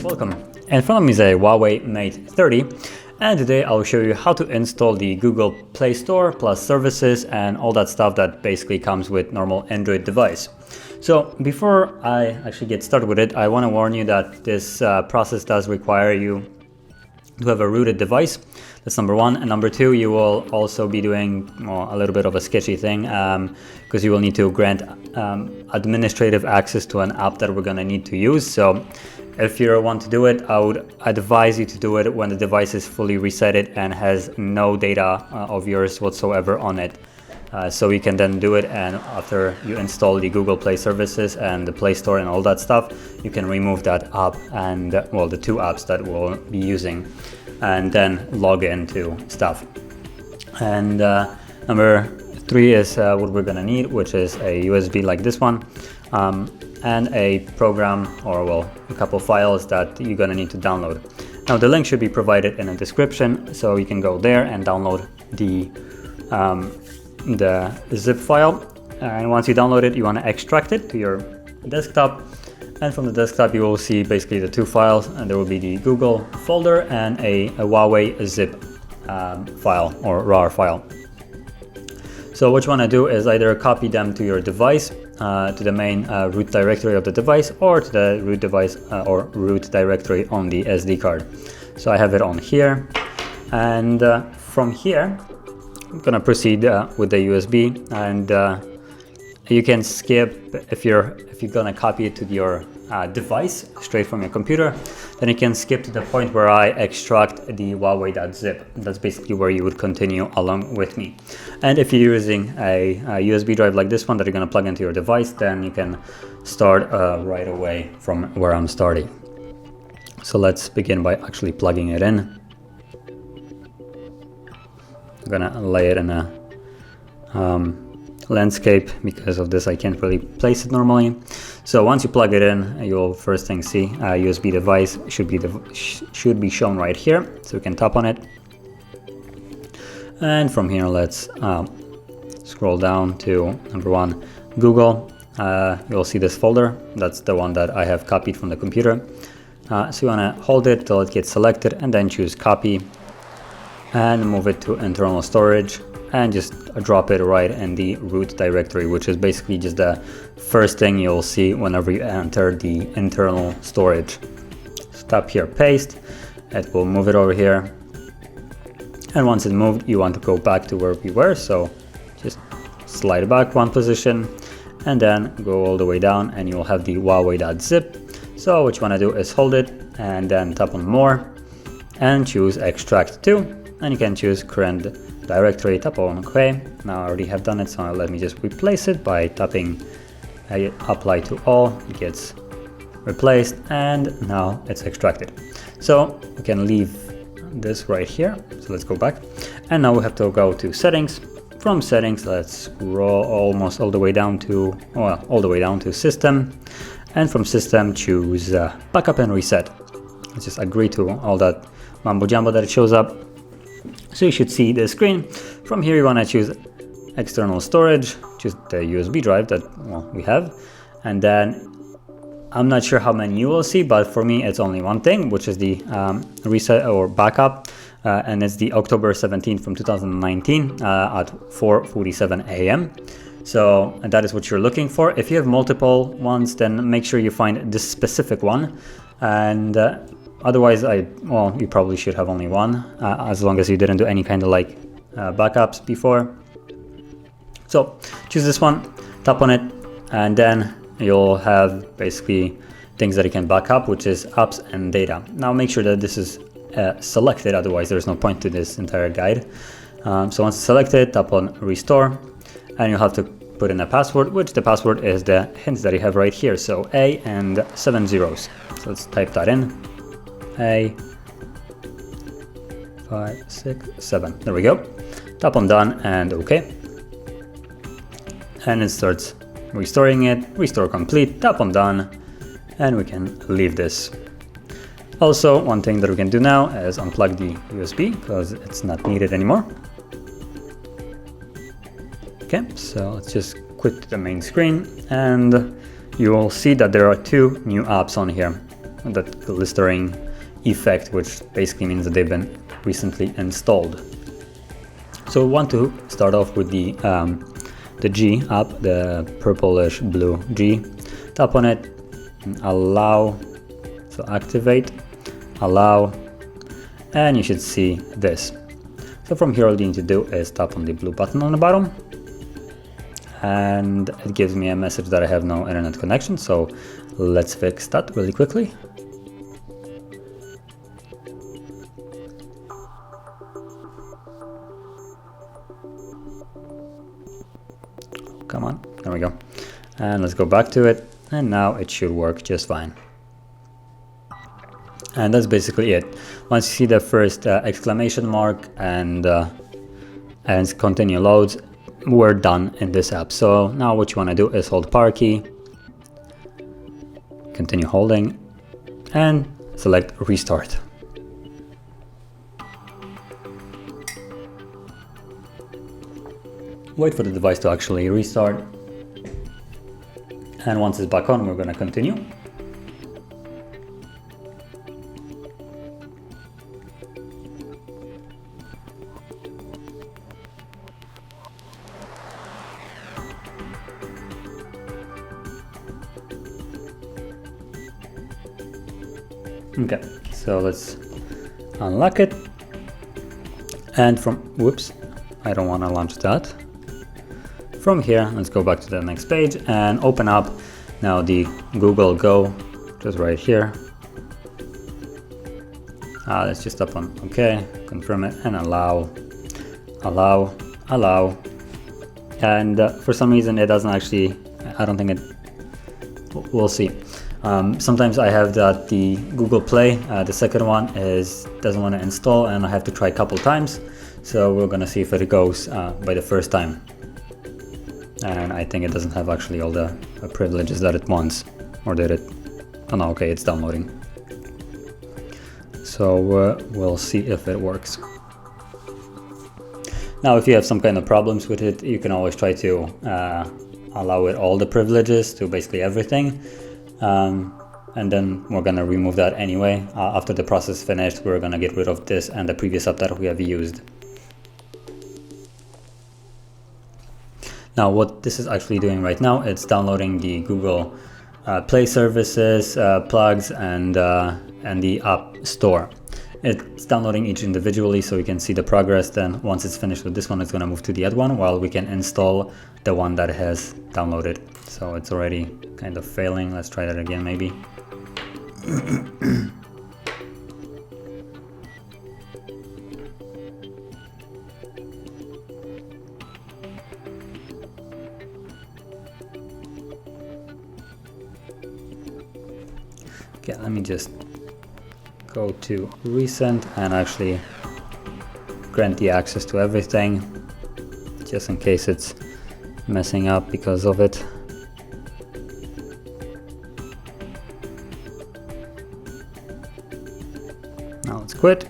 Welcome. In front of me is a HUAWEI Mate 30, and today I'll show you how to install the Google Play Store plus services and all that stuff that basically comes with normal Android device. So before I actually get started with it, I want to warn you that this process does require you to have a rooted device. That's number one. And number two, you will also be doing a little bit of a sketchy thing because you will need to grant administrative access to an app that we're going to need to use. So if you want to do it, I would advise you to do it when the device is fully resetted and has no data of yours whatsoever on it. So you can then do it, and after you install the Google Play services and the Play Store and all that stuff, you can remove that app and, well, the two apps that we'll be using, and then log into stuff. And number three is what we're gonna need, which is a USB like this one, and a program, or well, a couple files that you're gonna need to download. Now the link should be provided in the description, so you can go there and download the zip file. And once you download it, you want to extract it to your desktop, and from the desktop you will see basically the two files, and there will be the Google folder and a HUAWEI zip file or RAR file. So what you want to do is either copy them to your device, to the main root directory of the device, or to the root device or root directory on the SD card. So I have it on here, and from here I'm gonna proceed with the USB, and you can skip if you're gonna copy it to your device straight from your computer. Then you can skip to the point where I extract the HUAWEI.zip. That's basically where you would continue along with me. And if you're using a USB drive like this one that you're gonna plug into your device, then you can start right away from where I'm starting. So let's begin by actually plugging it in. I'm gonna lay it in a landscape. Because of this I can't really place it normally. So once you plug it in, you'll first thing see a USB device should be shown right here, so we can tap on it. And from here let's scroll down to number one, Google. You'll see this folder. That's the one that I have copied from the computer. So you want to hold it till it gets selected, and then choose copy and move it to internal storage, and just drop it right in the root directory, which is basically just the first thing you'll see whenever you enter the internal storage. Stop here, paste. It will move it over here, and once it's moved, you want to go back to where we were, so just slide it back one position and then go all the way down, and you'll have the HUAWEI.zip. So what you want to do is hold it and then tap on more and choose extract to, and you can choose current directory, tap on OK. Now I already have done it, so let me just replace it by tapping apply to all. It gets replaced, and now it's extracted. So we can leave this right here. So let's go back, and now we have to go to settings. From settings, let's scroll almost all the way down to, well, all the way down to system, and from system choose backup and reset. Let's just agree to all that mambo jumbo that it shows up. So you should see the screen. From here you want to choose external storage, choose the USB drive that, well, we have, and then I'm not sure how many you will see, but for me it's only one thing, which is the reset or backup, and it's the October 17th from 2019 at 4:47 a.m. So, and that is what you're looking for. If you have multiple ones, then make sure you find this specific one, and otherwise, you probably should have only one, as long as you didn't do any kind of like backups before. So choose this one, tap on it, and then you'll have basically things that you can back up, which is apps and data. Now make sure that this is selected, otherwise there's no point to this entire guide. So once it's selected, tap on restore, and you'll have to put in a password, which the password is the hints that you have right here. So A and 7 zeros. So let's type that in. A 5 6 7. There we go. Tap on done and OK, and it starts restoring it. Restore complete. Tap on done, and we can leave this. Also, one thing that we can do now is unplug the USB because it's not needed anymore. Okay, so let's just quit to the main screen, and you will see that there are two new apps on here. That glistering effect, which basically means that they've been recently installed. So we want to start off with the G app, the purplish blue G. Tap on it, allow, so activate, allow, and you should see this. So from here all you need to do is tap on the blue button on the bottom, and it gives me a message that I have no internet connection, so let's fix that really quickly. Come on, there we go. And let's go back to it, and now it should work just fine. And that's basically it. Once you see the first exclamation mark and continue loads, we're done in this app. So now what you want to do is hold power key, continue holding, and select restart. Wait for the device to actually restart, and once it's back on, we're going to continue. Okay, so let's unlock it, and whoops, I don't want to launch that. From here, let's go back to the next page and open up now the Google Go, just right here. Let's just tap on OK, confirm it, and allow. And for some reason it doesn't actually, I don't think it, we'll see. Sometimes I have that the Google Play, the second one doesn't want to install, and I have to try a couple times. So we're gonna see if it goes by the first time. And I think it doesn't have actually all the privileges that it wants, or did it? Oh no, okay, it's downloading. So we'll see if it works. Now, if you have some kind of problems with it, you can always try to allow it all the privileges to basically everything. And then we're gonna remove that anyway. After the process is finished, we're gonna get rid of this and the previous app that we have used. Now, what this is actually doing right now, it's downloading the Google Play services, plugs, and the App Store. It's downloading each individually so we can see the progress. Then once it's finished with this one, it's going to move to the other one while we can install the one that has downloaded. So it's already kind of failing. Let's try that again maybe. Okay, let me just go to recent and actually grant the access to everything, just in case it's messing up because of it. Now let's quit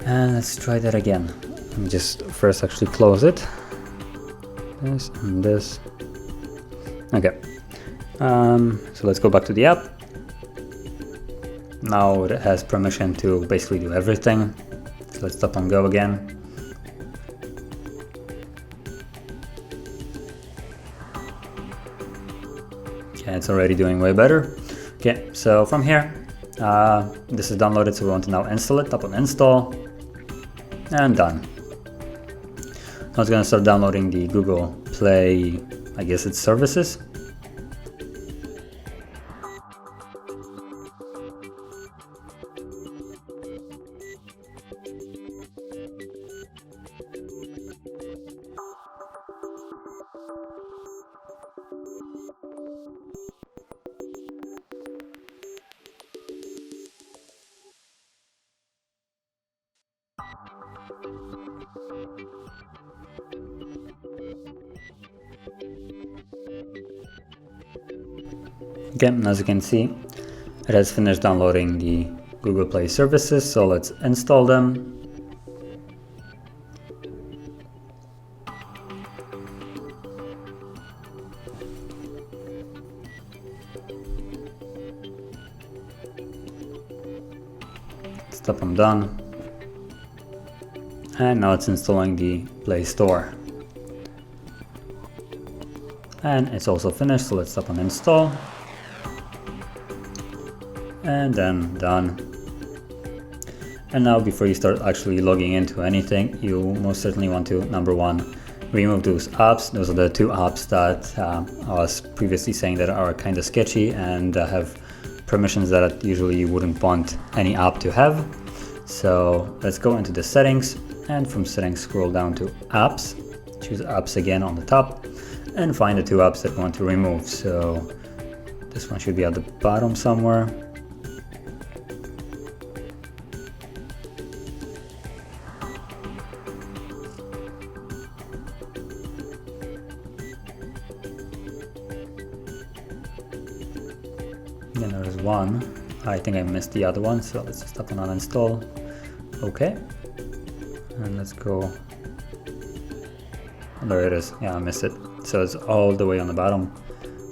and let's try that again. Let me just first actually close it. This and this. Okay. So let's go back to the app. Now it has permission to basically do everything. So let's tap on go again. Okay, it's already doing way better. Okay, so from here, this is downloaded, so we want to now install it. Tap on install, and done. Now it's going to start downloading the Google Play, I guess it's services. Okay, as you can see, it has finished downloading the Google Play services, so let's install them. tap on done. And now it's installing the Play Store. And it's also finished, so let's tap on install. And then done. And now before you start actually logging into anything, you most certainly want to, number one, remove those apps. Those are the two apps that I was previously saying that are kind of sketchy and have permissions that usually you wouldn't want any app to have. So let's go into the settings, and from settings scroll down to apps, choose apps again on the top, and find the two apps that we want to remove. So this one should be at the bottom somewhere. Then there's one. I think I missed the other one, so let's just tap on uninstall. Okay. And let's go. There it is. Yeah, I missed it. So it's all the way on the bottom.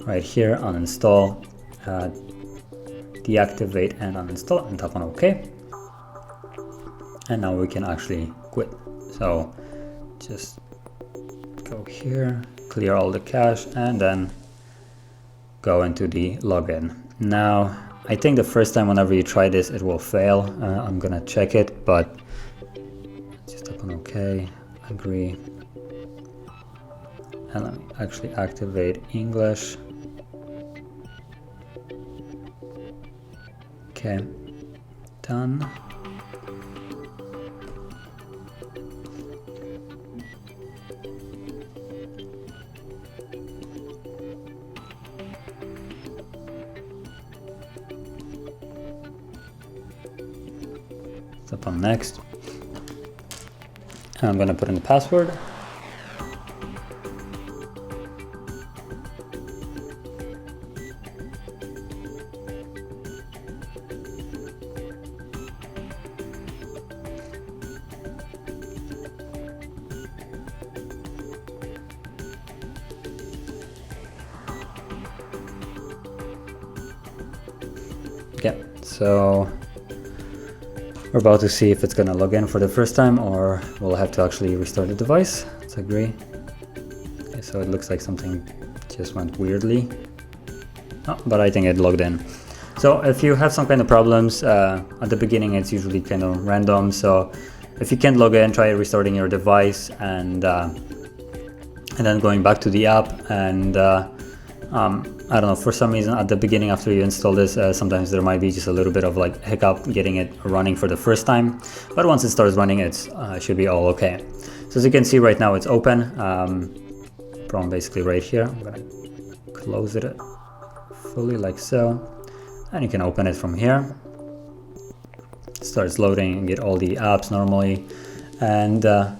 Right here, uninstall, deactivate and uninstall, and tap on OK. And now we can actually quit. So just go here, clear all the cache, and then go into the login. Now, I think the first time whenever you try this, it will fail. I'm gonna check it, but just tap on OK, agree. And let me actually activate English. Okay, done. Tap on next. And I'm going to put in the password. Okay, so we're about to see if it's gonna log in for the first time, or we'll have to actually restart the device. Let's agree. Okay, so it looks like something just went weirdly. Oh, but I think it logged in. So if you have some kind of problems, at the beginning it's usually kind of random. So if you can't log in, try restarting your device and then going back to the app and I don't know, for some reason at the beginning after you install this, sometimes there might be just a little bit of like hiccup getting it running for the first time, but once it starts running, it should be all okay. So as you can see right now, it's open from basically right here. I'm gonna close it fully like so, and you can open it from here. It starts loading and get all the apps normally, and as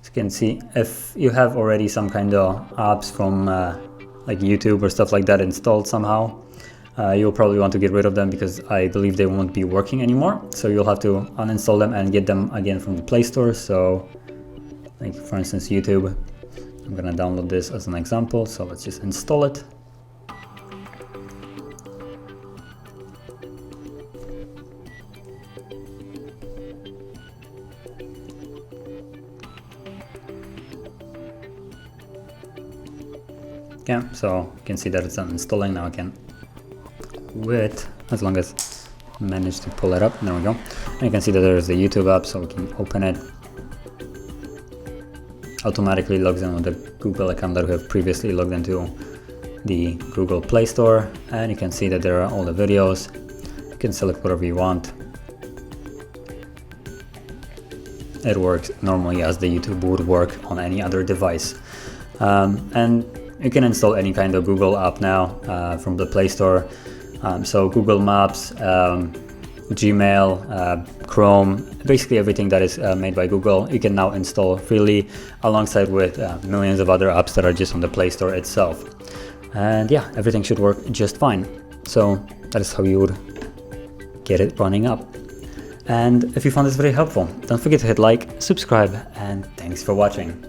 you can see, if you have already some kind of apps from like YouTube or stuff like that installed somehow, you'll probably want to get rid of them because I believe they won't be working anymore. So you'll have to uninstall them and get them again from the Play Store. So like for instance YouTube, I'm gonna download this as an example, so let's just install it. Yeah, so you can see that it's uninstalling. Now I can quit as long as I manage to pull it up. There we go. And you can see that there's the YouTube app, so we can open it. Automatically logs in with the Google account that we have previously logged into the Google Play Store, and you can see that there are all the videos. You can select whatever you want. It works normally as the YouTube would work on any other device. And you can install any kind of Google app now from the Play Store. So Google Maps, Gmail, Chrome, basically everything that is made by Google, you can now install freely alongside with millions of other apps that are just on the Play Store itself. And yeah, everything should work just fine. So that is how you would get it running up. And if you found this very helpful, don't forget to hit like, subscribe, and thanks for watching.